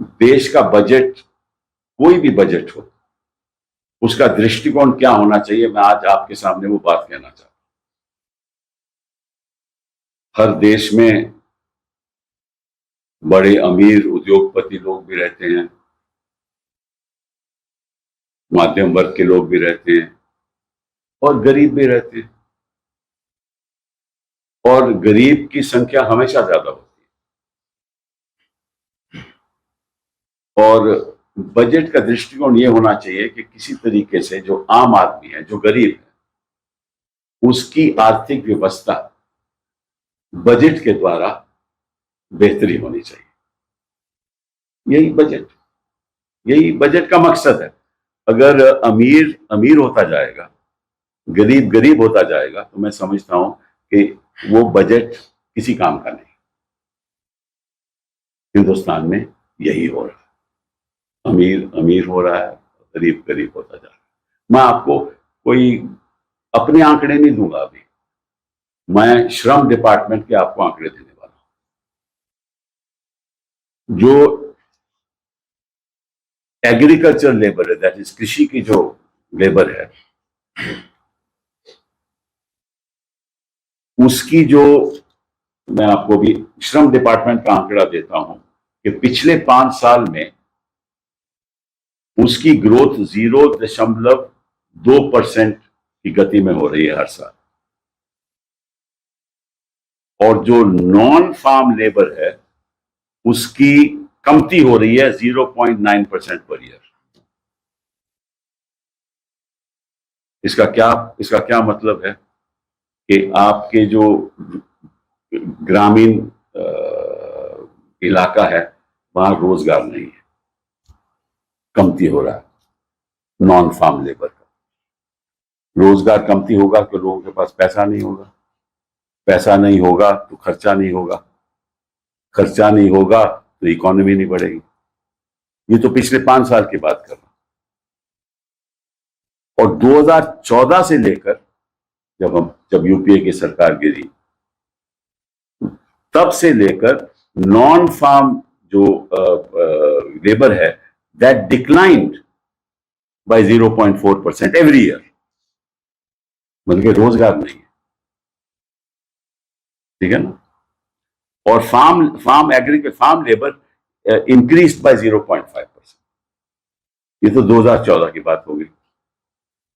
देश का बजट, कोई भी बजट हो, उसका दृष्टिकोण क्या होना चाहिए, मैं आज आपके सामने वो बात कहना चाहता हूं। हर देश में बड़े अमीर उद्योगपति लोग भी रहते हैं, मध्यम वर्ग के लोग भी रहते हैं और गरीब भी रहते हैं, और गरीब की संख्या हमेशा ज्यादा होती है। और बजट का दृष्टिकोण ये होना चाहिए कि किसी तरीके से जो आम आदमी है, जो गरीब है, उसकी आर्थिक व्यवस्था बजट के द्वारा बेहतरी होनी चाहिए। यही बजट का मकसद है। अगर अमीर अमीर होता जाएगा, गरीब गरीब होता जाएगा, तो मैं समझता हूं कि वो बजट किसी काम का नहीं। हिंदुस्तान में यही हो रहा है, अमीर अमीर हो रहा है, गरीब गरीब होता जा रहा है। मैं आपको कोई अपने आंकड़े नहीं दूंगा अभी, मैं श्रम डिपार्टमेंट के आपको आंकड़े देने वाला हूं। जो एग्रीकल्चर लेबर है, दैट इज कृषि की जो लेबर है, उसकी जो, मैं आपको भी श्रम डिपार्टमेंट का आंकड़ा देता हूं कि पिछले 5 साल में उसकी ग्रोथ 0.2% की गति में हो रही है हर साल। और जो नॉन फार्म लेबर है उसकी कमती हो रही है 0.9% पर ईयर। इसका क्या मतलब है कि आपके जो ग्रामीण इलाका है वहां रोजगार नहीं है, कमती हो रहा है नॉन फार्म लेबर का। रोजगार कमती होगा तो लोगों के पास पैसा नहीं होगा, पैसा नहीं होगा तो खर्चा नहीं होगा, खर्चा नहीं होगा तो इकोनॉमी नहीं बढ़ेगी। ये तो पिछले 5 साल की बात कर रहा हूं। और 2014 से लेकर जब यूपीए की सरकार गिरी, तब से लेकर नॉन फार्म जो लेबर है, that declined bye 0.4% every year. मतलब रोजगार नहीं है, ठीक है ना। और फार्म लेबर इंक्रीज बाय 0.5%। ये तो 2014 की बात होगी।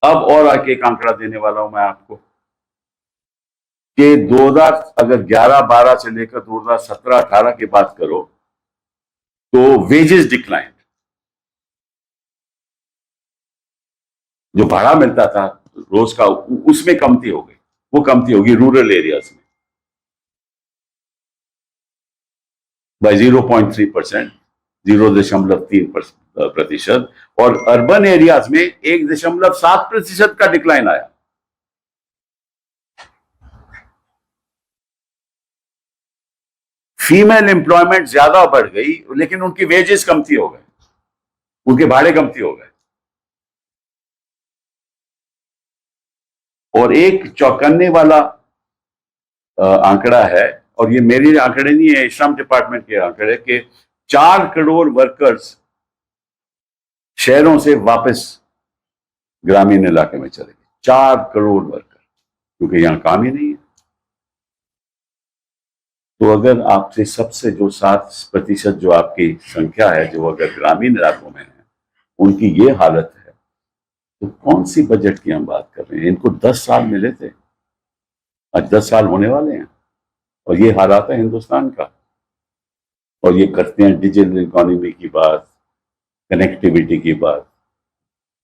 अब और आके एक आंकड़ा देने वाला हूं मैं आपको कि 2000 अगर 11-12 से लेकर 2017-18 की बात करो तो वेजेस डिक्लाइन, जो भाड़ा मिलता था रोज का, उसमें कमती हो गई। वो कमती होगी रूरल एरियाज में बाय 0.3%, 0.3%, और अर्बन एरियाज में 1.7% का डिक्लाइन आया। फीमेल एम्प्लॉयमेंट ज्यादा बढ़ गई लेकिन उनकी वेजेस कमती हो गए, उनके भाड़े कमती हो गए। और एक चौंकाने वाला आंकड़ा है, और ये मेरे आंकड़े नहीं है, श्रम डिपार्टमेंट के आंकड़े, कि 4 करोड़ वर्कर्स शहरों से वापस ग्रामीण इलाके में चले गए। 4 करोड़ वर्कर, क्योंकि यहां काम ही नहीं है। तो अगर आपसे सबसे जो 7% जो आपकी संख्या है, जो अगर ग्रामीण इलाकों में है, उनकी ये हालत है, तो कौन सी बजट की हम बात कर रहे हैं। इनको 10 साल मिले थे, आज 10 साल होने वाले हैं, और ये हालात है हिंदुस्तान का। और ये करते हैं डिजिटल इकोनॉमी की बात, कनेक्टिविटी की बात।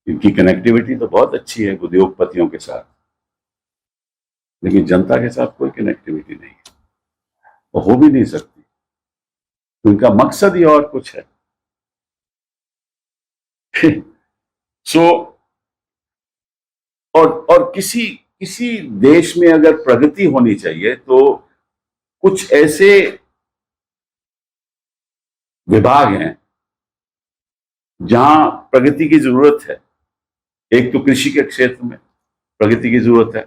इनकी कनेक्टिविटी तो बहुत अच्छी है उद्योगपतियों के साथ, लेकिन जनता के साथ कोई कनेक्टिविटी नहीं है, और हो भी नहीं सकती। तो इनका मकसद ही और कुछ है। सो और किसी देश में अगर प्रगति होनी चाहिए तो कुछ ऐसे विभाग हैं जहां प्रगति की जरूरत है। एक तो कृषि के क्षेत्र में प्रगति की जरूरत है।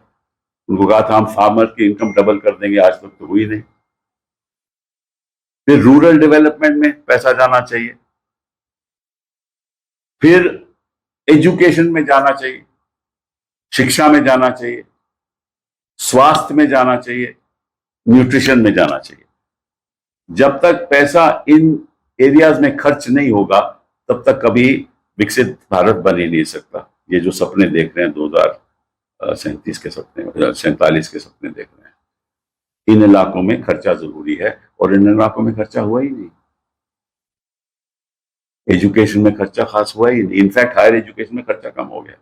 उनको कहा था हम फार्मर की इनकम डबल कर देंगे, आज तक तो हुई नहीं। फिर रूरल डेवलपमेंट में पैसा जाना चाहिए, फिर एजुकेशन में जाना चाहिए, शिक्षा में जाना चाहिए, स्वास्थ्य में जाना चाहिए, न्यूट्रिशन में जाना चाहिए। जब तक पैसा इन एरियाज में खर्च नहीं होगा तब तक कभी विकसित भारत बन ही नहीं सकता। ये जो सपने देख रहे हैं 2037 के सपने, 47 के सपने देख रहे हैं, इन इलाकों में खर्चा जरूरी है और इन इलाकों में खर्चा हुआ ही नहीं। एजुकेशन में खर्चा खास हुआ ही नहीं, इनफैक्ट हायर एजुकेशन में खर्चा कम हो गया।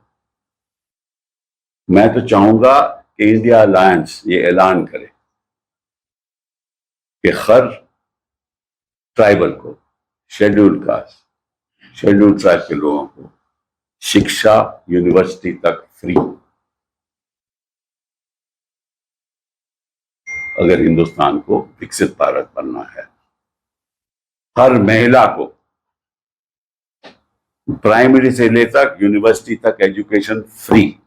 मैं तो चाहूंगा कि इंडिया अलायंस ये ऐलान करे कि हर ट्राइबल को, शेड्यूल्ड कास्ट, शेड्यूल्ड ट्राइब के लोगों को शिक्षा यूनिवर्सिटी तक फ्री। अगर हिंदुस्तान को विकसित भारत बनना है, हर महिला को प्राइमरी से लेकर यूनिवर्सिटी तक एजुकेशन फ्री,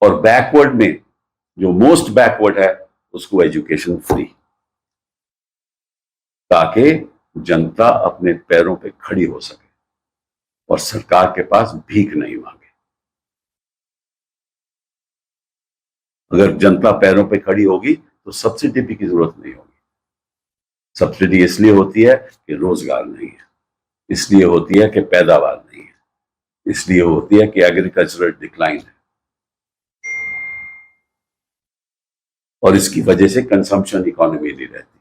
और बैकवर्ड में जो मोस्ट बैकवर्ड है उसको एजुकेशन फ्री, ताकि जनता अपने पैरों पे खड़ी हो सके और सरकार के पास भीख नहीं मांगे। अगर जनता पैरों पे खड़ी होगी तो सब्सिडी की जरूरत नहीं होगी। सब्सिडी इसलिए होती है कि रोजगार नहीं है, इसलिए होती है कि पैदावार नहीं है, इसलिए होती है कि एग्रीकल्चरल डिक्लाइन है, और इसकी वजह से कंजम्पशन इकोनॉमी नहीं रहती,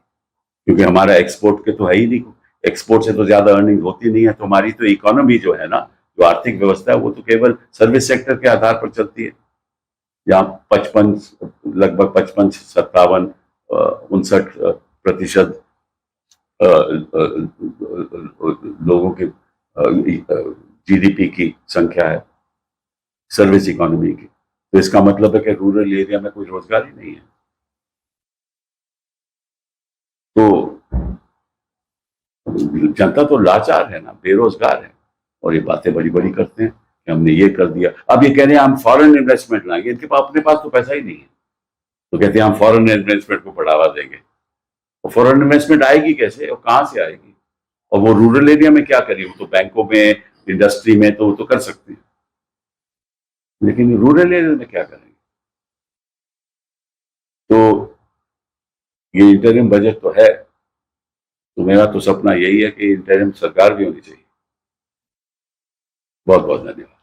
क्योंकि हमारा एक्सपोर्ट के तो है ही नहीं, एक्सपोर्ट से तो ज्यादा अर्निंग होती नहीं है। तो हमारी तो इकोनॉमी जो है ना, जो आर्थिक व्यवस्था है, वो तो केवल सर्विस सेक्टर के आधार पर चलती है, जहाँ लगभग 55, 57, 59% लोगों के जीडीपी की संख्या है सर्विस इकोनॉमी की। तो इसका मतलब है कि रूरल एरिया में कोई रोजगार ही नहीं है। तो जनता तो लाचार है ना, बेरोजगार है, और ये बातें बड़ी बड़ी करते हैं कि हमने ये कर दिया। अब ये कह रहे हैं हम फॉरेन इन्वेस्टमेंट लाएंगे, इनके पास अपने पास तो पैसा ही नहीं है, तो कहते हैं हम फॉरेन इन्वेस्टमेंट को बढ़ावा देंगे। और फॉरेन इन्वेस्टमेंट आएगी कैसे और कहां से आएगी? और वो रूरल एरिया में क्या करिए? वो तो बैंकों में, इंडस्ट्री में तो वो तो कर सकते हैं, लेकिन रूरल एरिया में क्या करेंगे? तो ये इंटरिम बजट तो है, तो मेरा तो सपना यही है कि इंटरिम सरकार भी होनी चाहिए। बहुत बहुत धन्यवाद।